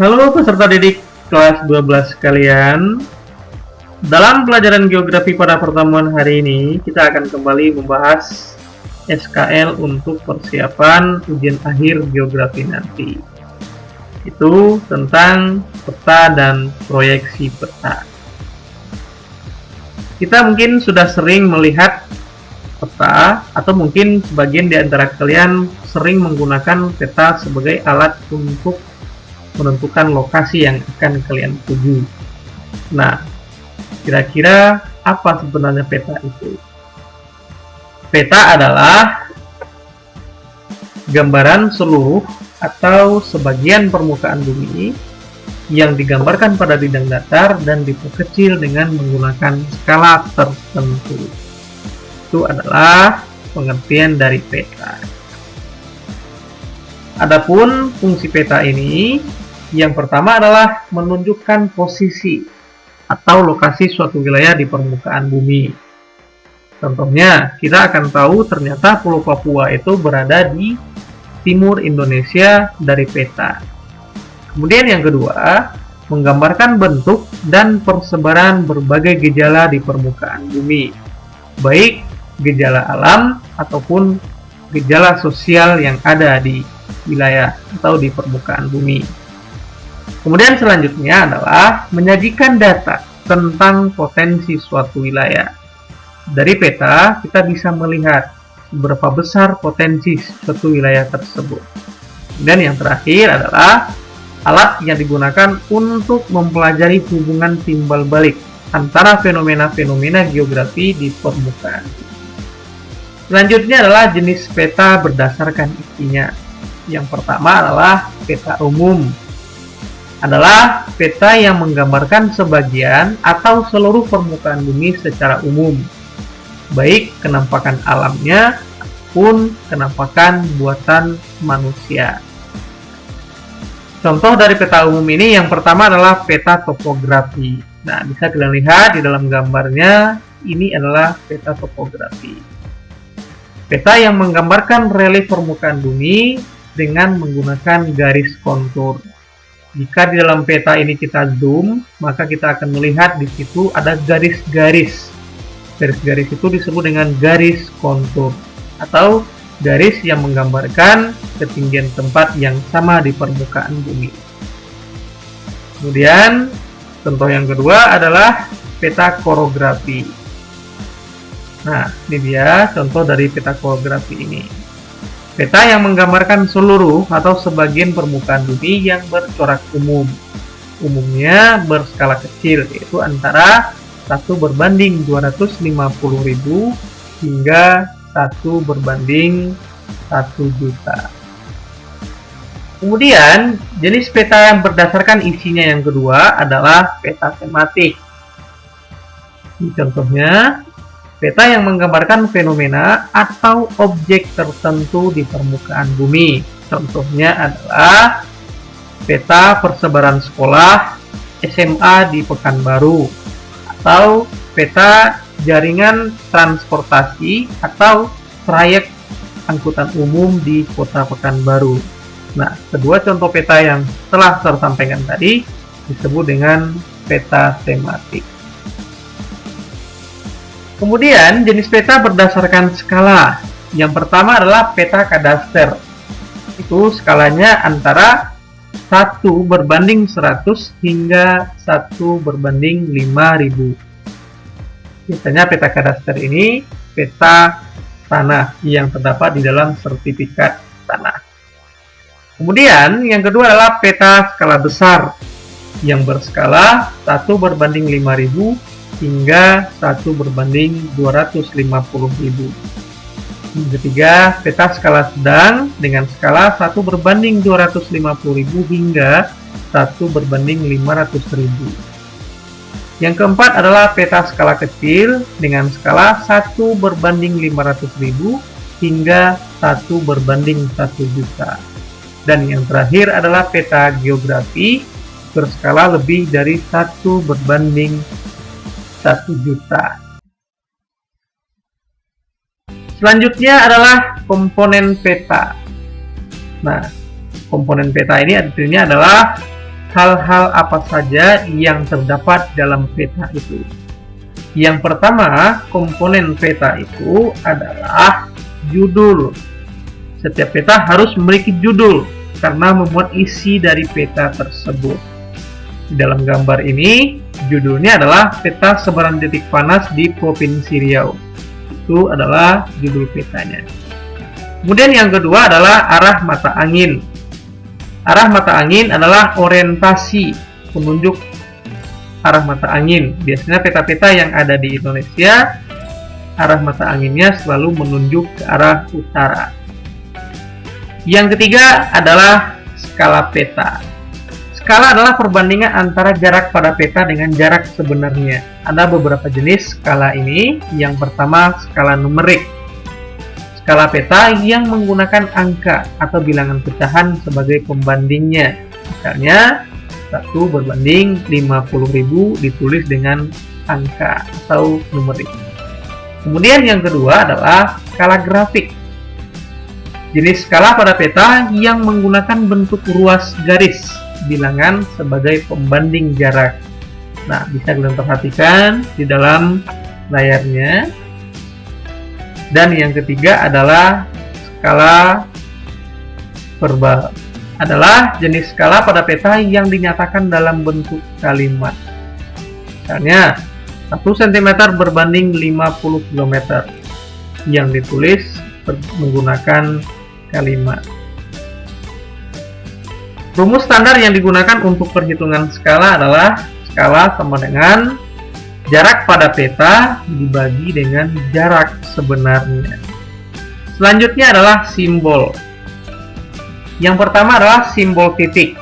Halo peserta didik kelas 12 sekalian. Dalam pelajaran geografi pada pertemuan hari ini, kita akan kembali membahas SKL untuk persiapan ujian akhir geografi nanti. Itu tentang peta dan proyeksi peta. Kita mungkin sudah sering melihat peta, atau mungkin sebagian di antara kalian sering menggunakan peta sebagai alat untuk menentukan lokasi yang akan kalian tuju. Nah, kira-kira apa sebenarnya peta itu? Peta adalah gambaran seluruh atau sebagian permukaan bumi yang digambarkan pada bidang datar dan diperkecil dengan menggunakan skala tertentu. Itu adalah pengertian dari peta. Adapun fungsi peta ini, yang pertama adalah menunjukkan posisi atau lokasi suatu wilayah di permukaan bumi. Contohnya, kita akan tahu ternyata Pulau Papua itu berada di timur Indonesia dari peta. Kemudian yang kedua, menggambarkan bentuk dan persebaran berbagai gejala di permukaan bumi, baik gejala alam ataupun gejala sosial yang ada di wilayah atau di permukaan bumi. Kemudian selanjutnya adalah menyajikan data tentang potensi suatu wilayah. Dari peta, kita bisa melihat seberapa besar potensi suatu wilayah tersebut. Dan yang terakhir adalah alat yang digunakan untuk mempelajari hubungan timbal balik antara fenomena-fenomena geografi di permukaan. Selanjutnya adalah jenis peta berdasarkan isinya. Yang pertama adalah peta umum. Adalah peta yang menggambarkan sebagian atau seluruh permukaan bumi secara umum, baik kenampakan alamnya maupun kenampakan buatan manusia. Contoh dari peta umum ini yang pertama adalah peta topografi. Nah, bisa kalian lihat di dalam gambarnya, ini adalah peta topografi. Peta yang menggambarkan relief permukaan bumi dengan menggunakan garis kontur. Jika di dalam peta ini kita zoom, maka kita akan melihat di situ ada garis-garis. Garis-garis itu disebut dengan garis kontur atau garis yang menggambarkan ketinggian tempat yang sama di permukaan bumi. Kemudian, contoh yang kedua adalah peta korografi. Nah, ini dia contoh dari peta korografi ini. Peta yang menggambarkan seluruh atau sebagian permukaan bumi yang bercorak umum. Umumnya berskala kecil, yaitu antara 1/250.000 hingga 1/1 juta. Kemudian, jenis peta yang berdasarkan isinya yang kedua adalah peta tematik. Ini contohnya, peta yang menggambarkan fenomena atau objek tertentu di permukaan bumi. Contohnya adalah peta persebaran sekolah SMA di Pekanbaru, atau peta jaringan transportasi atau trayek angkutan umum di Kota Pekanbaru. Nah, kedua contoh peta yang telah tersampaikan tadi disebut dengan peta tematik. Kemudian, jenis peta berdasarkan skala. Yang pertama adalah peta kadaster. Itu skalanya antara 1/100 hingga 1/5000. Biasanya peta kadaster ini peta tanah yang terdapat di dalam sertifikat tanah. Kemudian, yang kedua adalah peta skala besar yang berskala 1/5000 hingga 1/250.000. Yang ketiga, peta skala sedang dengan skala 1/250.000 hingga 1/500.000. Yang keempat adalah peta skala kecil dengan skala 1/500.000 hingga 1/1 juta. Dan yang terakhir adalah peta geografi berskala lebih dari 1/1 juta. Selanjutnya adalah komponen peta. Nah, komponen peta ini artinya adalah hal-hal apa saja yang terdapat dalam peta itu. Yang pertama, komponen peta itu adalah judul. Setiap peta harus memiliki judul karena memuat isi dari peta tersebut. Di dalam gambar ini, judulnya adalah peta sebaran titik panas di Provinsi Riau. Itu adalah judul petanya. Kemudian yang kedua adalah arah mata angin. Arah mata angin adalah orientasi penunjuk arah mata angin. Biasanya peta-peta yang ada di Indonesia, arah mata anginnya selalu menunjuk ke arah utara. Yang ketiga adalah skala peta. Skala adalah perbandingan antara jarak pada peta dengan jarak sebenarnya. Ada beberapa jenis skala ini. Yang pertama, skala numerik. Skala peta yang menggunakan angka atau bilangan pecahan sebagai pembandingnya. Misalnya, 1 berbanding 50.000 ditulis dengan angka atau numerik. Kemudian yang kedua adalah skala grafik. Jenis skala pada peta yang menggunakan bentuk ruas garis bilangan sebagai pembanding jarak. Nah, bisa kalian perhatikan di dalam layarnya. Dan yang ketiga adalah skala verbal. Adalah jenis skala pada peta yang dinyatakan dalam bentuk kalimat. Misalnya, 1 cm berbanding 50 km yang ditulis menggunakan kalimat. Rumus standar yang digunakan untuk perhitungan skala adalah skala sama dengan jarak pada peta dibagi dengan jarak sebenarnya. Selanjutnya adalah simbol. Yang pertama adalah simbol titik.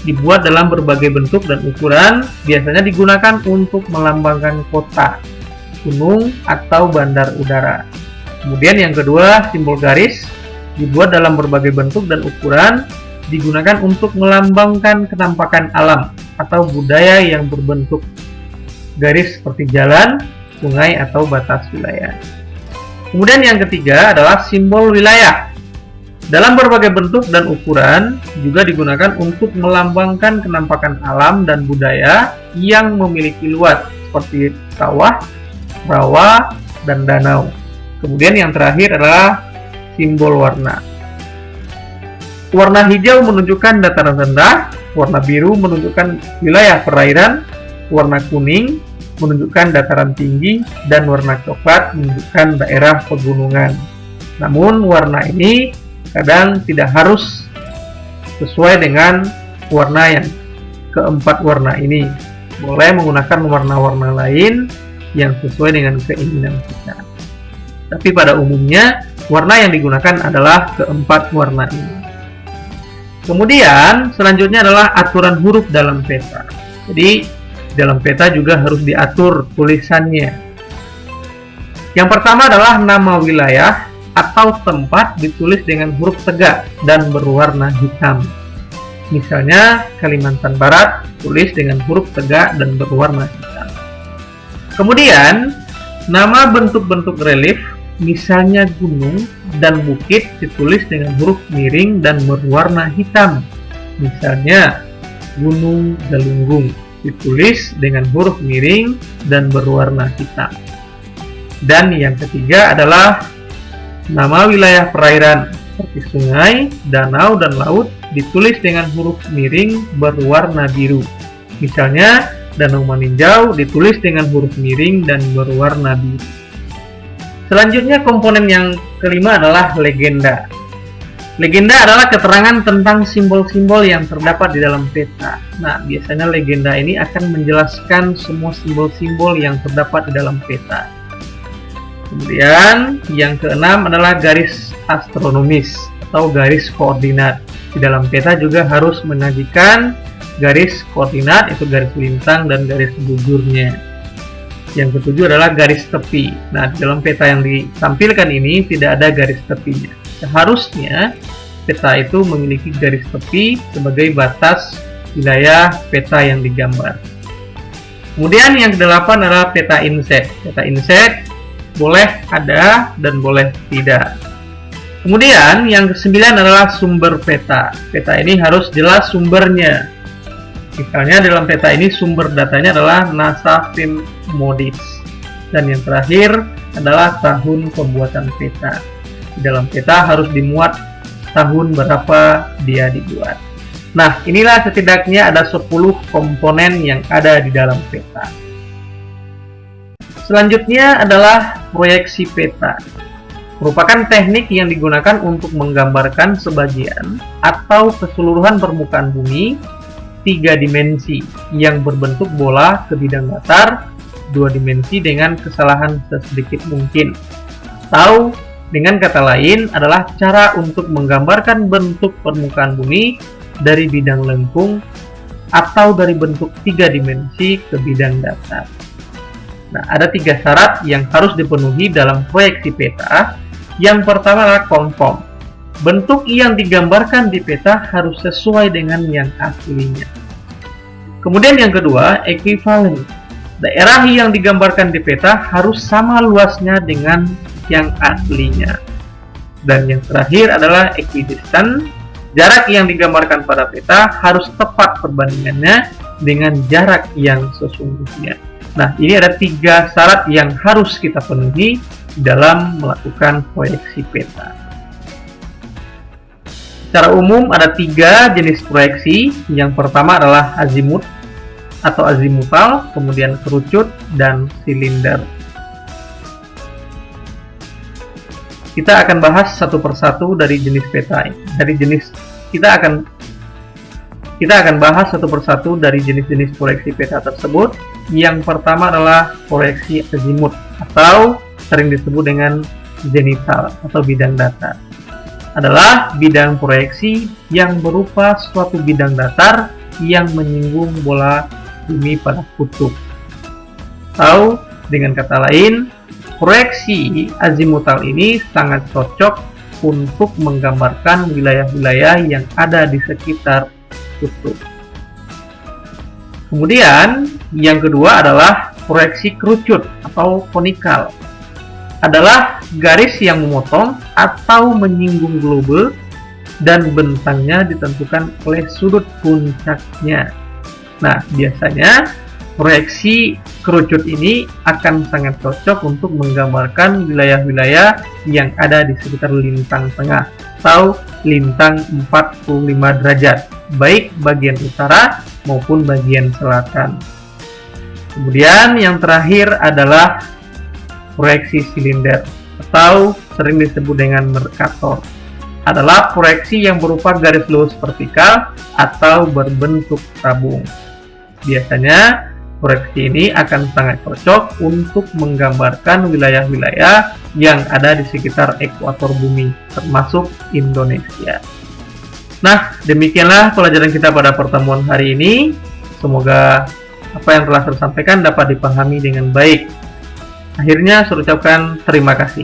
Dibuat dalam berbagai bentuk dan ukuran, biasanya digunakan untuk melambangkan kota, gunung, atau bandar udara. Kemudian yang kedua, simbol garis. Dibuat dalam berbagai bentuk dan ukuran, digunakan untuk melambangkan kenampakan alam atau budaya yang berbentuk garis seperti jalan, sungai, atau batas wilayah. Kemudian yang ketiga adalah simbol wilayah. Dalam berbagai bentuk dan ukuran juga digunakan untuk melambangkan kenampakan alam dan budaya yang memiliki luas seperti sawah, rawa, dan danau. Kemudian yang terakhir adalah simbol warna. Warna hijau menunjukkan dataran rendah, warna biru menunjukkan wilayah perairan, warna kuning menunjukkan dataran tinggi, dan warna coklat menunjukkan daerah pegunungan. Namun warna ini kadang tidak harus sesuai dengan warna yang keempat warna ini. Boleh menggunakan warna-warna lain yang sesuai dengan keinginan kita. Tapi pada umumnya warna yang digunakan adalah keempat warna ini. Kemudian selanjutnya adalah aturan huruf dalam peta. Jadi dalam peta juga harus diatur tulisannya. Yang pertama adalah nama wilayah atau tempat ditulis dengan huruf tegak dan berwarna hitam. Misalnya Kalimantan Barat tulis dengan huruf tegak dan berwarna hitam. Kemudian nama bentuk-bentuk relief, misalnya gunung dan bukit ditulis dengan huruf miring dan berwarna hitam. Misalnya Gunung Galunggung ditulis dengan huruf miring dan berwarna hitam. Dan yang ketiga adalah nama wilayah perairan seperti sungai, danau, dan laut ditulis dengan huruf miring berwarna biru. Misalnya Danau Maninjau ditulis dengan huruf miring dan berwarna biru. Selanjutnya komponen yang kelima adalah legenda. Legenda adalah keterangan tentang simbol-simbol yang terdapat di dalam peta. Nah, biasanya legenda ini akan menjelaskan semua simbol-simbol yang terdapat di dalam peta. Kemudian, yang keenam adalah garis astronomis atau garis koordinat. Di dalam peta juga harus menyajikan garis koordinat, yaitu garis lintang dan garis bujurnya. Yang ketujuh adalah garis tepi. Nah, di dalam peta yang ditampilkan ini tidak ada garis tepinya. Seharusnya peta itu memiliki garis tepi sebagai batas wilayah peta yang digambar. Kemudian yang kedelapan adalah peta inset. Peta inset boleh ada dan boleh tidak. Kemudian yang kesembilan adalah sumber peta. Peta ini harus jelas sumbernya. Misalnya dalam peta ini sumber datanya adalah NASA Film Modis. Dan yang terakhir adalah tahun pembuatan peta. Di dalam peta harus dimuat tahun berapa dia dibuat. Nah, inilah setidaknya ada 10 komponen yang ada di dalam peta. Selanjutnya adalah proyeksi peta. Merupakan teknik yang digunakan untuk menggambarkan sebagian atau keseluruhan permukaan bumi 3 dimensi yang berbentuk bola ke bidang datar 2 dimensi dengan kesalahan sesedikit mungkin. Atau dengan kata lain adalah cara untuk menggambarkan bentuk permukaan bumi dari bidang lengkung atau dari bentuk 3 dimensi ke bidang datar. Nah, ada 3 syarat yang harus dipenuhi dalam proyeksi peta. Yang pertama adalah konform. Bentuk yang digambarkan di peta harus sesuai dengan yang aslinya. Kemudian yang kedua, ekuivalen. Daerah yang digambarkan di peta harus sama luasnya dengan yang aslinya. Dan yang terakhir adalah equidistant. Jarak yang digambarkan pada peta harus tepat perbandingannya dengan jarak yang sesungguhnya. Nah, ini ada 3 syarat yang harus kita penuhi dalam melakukan proyeksi peta. Secara umum ada 3 jenis proyeksi. Yang pertama adalah azimut atau azimutal, kemudian kerucut, dan silinder. Kita akan bahas satu persatu dari jenis peta ini. Kita akan bahas satu persatu dari jenis-jenis proyeksi peta tersebut. Yang pertama adalah proyeksi azimut atau sering disebut dengan zenital atau bidang datar. Adalah bidang proyeksi yang berupa suatu bidang datar yang menyinggung bola bumi pada kutub. Atau dengan kata lain, proyeksi azimutal ini sangat cocok untuk menggambarkan wilayah-wilayah yang ada di sekitar kutub. Kemudian yang kedua adalah proyeksi kerucut atau konikal. Adalah garis yang memotong atau menyinggung globe dan bentangnya ditentukan oleh sudut puncaknya. Nah, biasanya proyeksi kerucut ini akan sangat cocok untuk menggambarkan wilayah-wilayah yang ada di sekitar lintang tengah atau lintang 45 derajat, baik bagian utara maupun bagian selatan. Kemudian yang terakhir adalah proyeksi silinder atau sering disebut dengan Mercator. Adalah proyeksi yang berupa garis lurus vertikal atau berbentuk tabung. Biasanya proyeksi ini akan sangat cocok untuk menggambarkan wilayah-wilayah yang ada di sekitar ekuator bumi, termasuk Indonesia. Nah, demikianlah pelajaran kita pada pertemuan hari ini. Semoga apa yang telah saya sampaikan dapat dipahami dengan baik. Akhirnya saya ucapkan terima kasih.